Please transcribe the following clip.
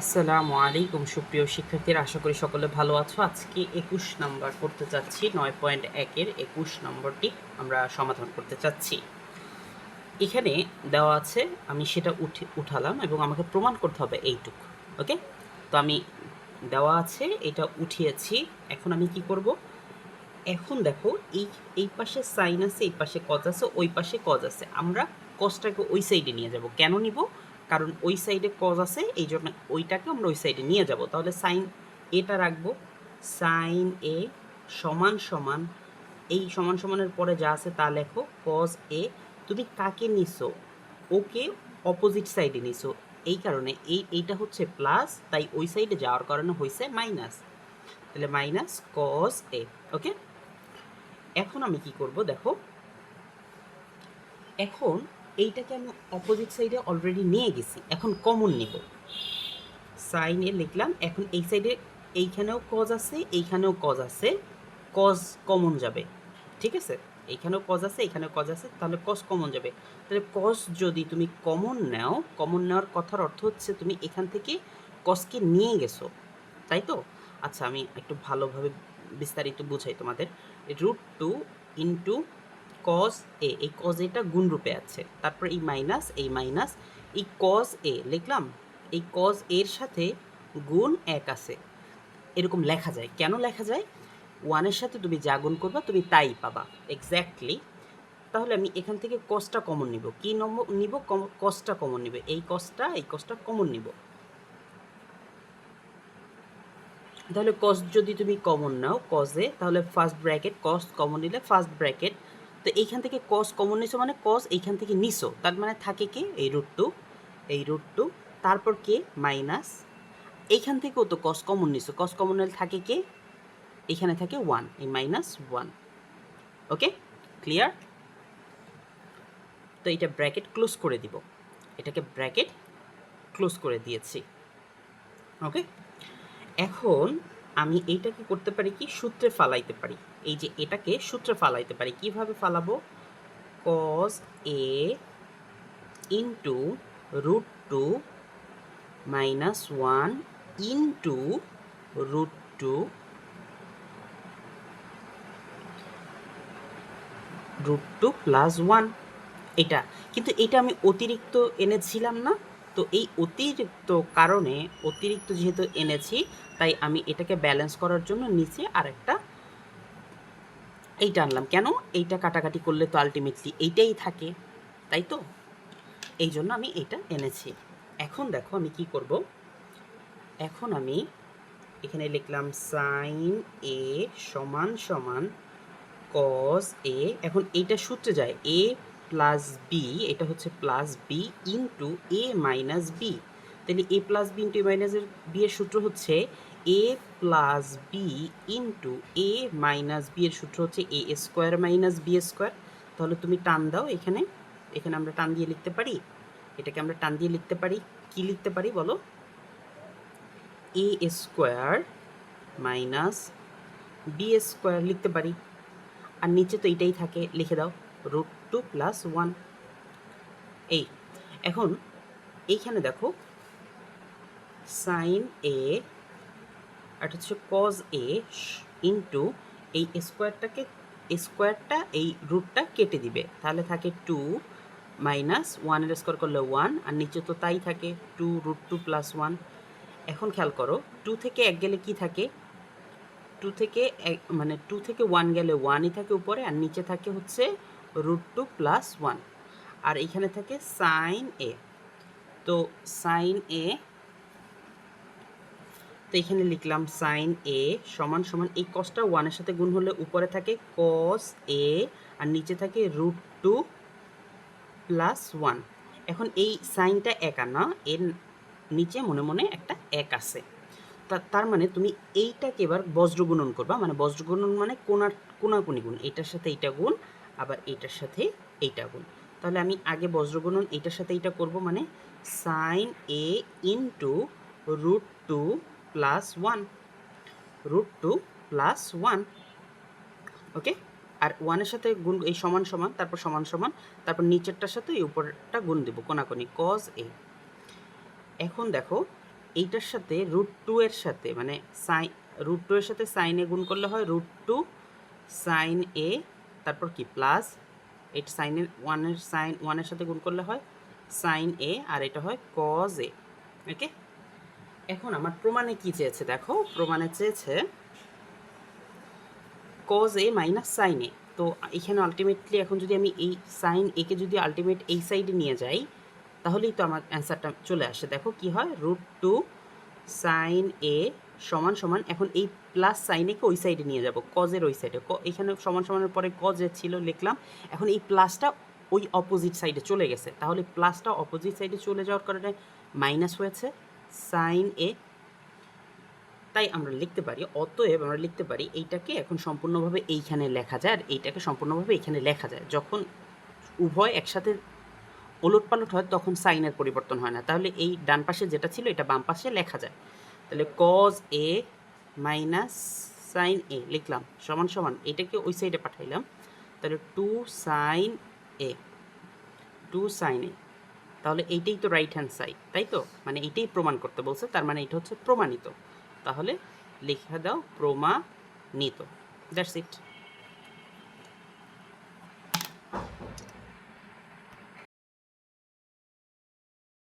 আসসালামু আলাইকুম সুপ্রিয় শিক্ষার্থীরা, আশা করি সকলে ভালো আছো। আজকে 21 নাম্বার করতে চাচ্ছি, 9.1-এর 21 নম্বরটি আমরা সমাধান করতে চাচ্ছি। এখানে দেওয়া আছে, আমি সেটা উঠালাম এবং আমাকে প্রমাণ করতে হবে এইটুকু। ওকে, তো আমি দেওয়া আছে এটা উঠিয়েছি। এখন আমি কি করব? এখন দেখো, এই এই পাশে সাইন আছে, এই পাশে কজ আছে, ওই পাশে কজ আছে। আমরা কজটাকে ওই সাইডে নিয়ে যাব। কেন নিব? কারণ ওই সাইডে কজ আছে, এই জন্য ওইটাকে আমরা ওই সাইডে নিয়ে যাব। তাহলে সাইন এটা রাখবো, সাইন এ সমান সমান, এই সমান সমানের পরে যা আছে তা লেখো, কজ এ। তুমি কাকে নিছো? ওকে অপোজিট সাইডে নিছো, এই কারণে এইটা হচ্ছে প্লাস, তাই ওই সাইডে যাওয়ার কারণে হয়েছে মাইনাস। তাহলে মাইনাস কজ এ। ওকে, এখন আমি কি করব দেখো, এখন এইটাকে আমি অপোজিট সাইডে অলরেডি নিয়ে গেছি, এখন কমন নিব। সাইন এ লিখলাম, এখন এই সাইডে এইখানেও কজ আছে, এইখানেও কজ আছে, কজ কমন যাবে। ঠিক আছে, এইখানেও কজ আছে, এইখানেও কজ আছে, তাহলে কজ কমন যাবে। তাহলে কজ যদি তুমি কমন নাও, কমন নেওয়ার কথার অর্থ হচ্ছে তুমি এখান থেকে কজকে নিয়ে গেছো, তাই তো? আচ্ছা, আমি একটু ভালোভাবে বিস্তারিত বুঝাই তোমাদের। √2 ইন্টু কজ এ, এই কজ এটা গুণ রূপে আছে, তারপর এই মাইনাস, এই মাইনাস, এই কজ এ লিখলাম, এই কজ এর সাথে গুণ 1 আছে, এরকম লেখা যায়। কেন লেখা যায়? ওয়ানের সাথে তুমি যা গুণ করবা তুমি তাই পাবা এক্স্যাক্টলি। তাহলে আমি এখান থেকে কজটা কমন নিব। কি নম্বর নিব? কজটা কমন নিবে, এই কজটা কমন নিব। তাহলে কস যদি তুমি কমন নাও কজে, তাহলে ফার্স্ট ব্র্যাকেট, কস কমন নিলে ফার্স্ট ব্র্যাকেট। তো এইখান থেকে কস কমন নিছো মানে কস এইখান থেকে নিছো, তার মানে থাকে কি এই √2, এই √2, তারপর কে মাইনাস, এইখান থেকেও তো কস কমন নিছো, কস কমন নিলে থাকে কে, এখানে থাকে 1, এই মাইনাস 1। ওকে, ক্লিয়ার? তো এটা ব্র্যাকেট ক্লোজ করে দিব, এটাকে ব্র্যাকেট ক্লোজ করে দিয়েছি। ওকে, এখন আমি এইটাকে করতে পারি কি, সূত্রে ফালাইতে পারি। এই যে এটাকে সূত্রে ফালাইতে পারি। কিভাবে ফালাবো? Cos A into √2 minus 1 into √2 √2 plus 1। এটা কিন্তু এটা আমি অতিরিক্ত এনেছিলাম না, তো এই অতিরিক্ত কারণে, অতিরিক্ত যেহেতু এনেছি, তাই আমি এটাকে ব্যালেন্স করার জন্য নিচে আরেকটা এইটা আনলাম। কেন? এইটা কাটাকাটি করলে তো আলটিমেটলি এইটাই থাকে, তাই তো? এই জন্য আমি এইটা এনেছি। এখন দেখো আমি কি করব, এখন আমি এখানে লিখলাম সাইন এ সমান সমান কজ এ। এখন এইটা সূত্রে যায়, এ প্লাস বি, এটা হচ্ছে প্লাস বি ইন্টু এ মাইনাস বি। তাহলে এ প্লাস বি ইন্টু এ মাইনাস বি এর সূত্র হচ্ছে এ প্লাস বি ইন্টু এ মাইনাস বি এর সূত্র হচ্ছে এ স্কোয়ার মাইনাস বি স্কোয়ার। তাহলে তুমি টান দাও এখানে, এখানে আমরা টান দিয়ে লিখতে পারি, এটাকে আমরা টান দিয়ে লিখতে পারি, কি লিখতে পারি বলো? এ স্কোয়ার মাইনাস বি স্কোয়ার লিখতে পারি। আর নিচে তো এইটাই থাকে, লিখে দাও √2 প্লাস 1। এই এখন এইখানে দেখো সাইন এ আর হচ্ছে কজ এ ইন্টু এই স্কোয়ারটা এই রুটটা কেটে দিবে, তাহলে থাকে 2 মাইনাস 1 এর স্কোয়ার করলে 1, আর নিচে তো তাই থাকে 2 √2 প্লাস 1। এখন খেয়াল করো, 2 থেকে 1 গেলে কি থাকে? 2 থেকে 1 মানে 2 থেকে 1 গেলে 1ই থাকে উপরে, আর নিচে থাকে হচ্ছে √2 প্লাস 1, আর এইখানে থাকে সাইন এ। তো সাইন এ, তো এখানে লিখলাম সাইন এ সমান সমান, এই কসটা 1-এর সাথে গুণ হলে উপরে থাকে কস এ, আর নিচে থাকে √2 প্লাস 1। এখন এই সাইনটা এক আনা, এর নিচে মনে মনে একটা এক আছে, তার মানে তুমি এইটাকে এবার বজ্রগুণন করবা, মানে বজ্রগুণন মানে কোনাকুনি গুণ, এইটার সাথে এইটা গুণ, আবার এইটার সাথে এইটা গুণ। তাহলে আমি আগে বজ্রগুণন এইটার সাথে এইটা করব, মানে সাইন এ ইন্টু √2 প্লাস 1, √2 প্লাস 1। ওকে, আর 1-এর সাথে গুণ, এই সমান সমান, তারপর সমান সমান, তারপর নিচেরটার সাথে এই উপরটা গুণ দেবো কোনাকুনি, কজ এ। এখন দেখো এইটার সাথে √2 এর সাথে মানে √2 এর সাথে সাইন এ গুণ করলে হয় √2 সাইন এ, তারপর কি প্লাস এটা সাইনের ওয়ানের সাথে গুণ করলে হয় সাইন এ, আর এটা হয় কজ এ। ওকে, এখন আমার প্রমাণে কি চেয়েছে দেখো, প্রমাণে চেয়েছে কজ এ মাইনাস সাইন এ। তো এখানে আলটিমেটলি এখন যদি আমি এই সাইন একে যদি আলটিমেট এই সাইডে নিয়ে যাই তাহলেই তো আমার অ্যান্সারটা চলে আসে। দেখো কি হয়, √2 সাইন এ সমান সমান, এখন এই প্লাস সাইন একে ওই সাইডে নিয়ে যাব, কজের ওই সাইডে, এখানে সমান সমানের পরে কজে ছিল লিখলাম, এখন এই প্লাসটা ওই অপোজিট সাইডে চলে গেছে, তাহলে প্লাসটা অপোজিট সাইডে চলে যাওয়ার কারণে মাইনাস হয়েছে সাইন এ। তাই আমরা লিখতে পারি, অতএব আমরা লিখতে পারি এইটাকে এখন সম্পূর্ণভাবে এইখানে লেখা যায় আর এইটাকে সম্পূর্ণভাবে এইখানে লেখা যায়। যখন উভয় একসাথে ওলটপালট হয় তখন সাইনের পরিবর্তন হয় না, তাহলে এই ডান পাশে যেটা ছিল এটা বাম পাশে লেখা যায়। তাহলে কজ এ মাইনাস সাইন এ লিখলাম সমান সমান এটাকে ওই সাইডে পাঠাইলাম, তাহলে 2 সাইন এ, 2 সাইন এ। তাহলে এইটাই তো রাইট হ্যান্ড সাইড, তাই তো, মানে এইটাই প্রমাণ করতে বলছে, তার মানে এটা হচ্ছে প্রমাণিত। তাহলে লিখে দাও প্রমাণিত, দ্যাটস ইট।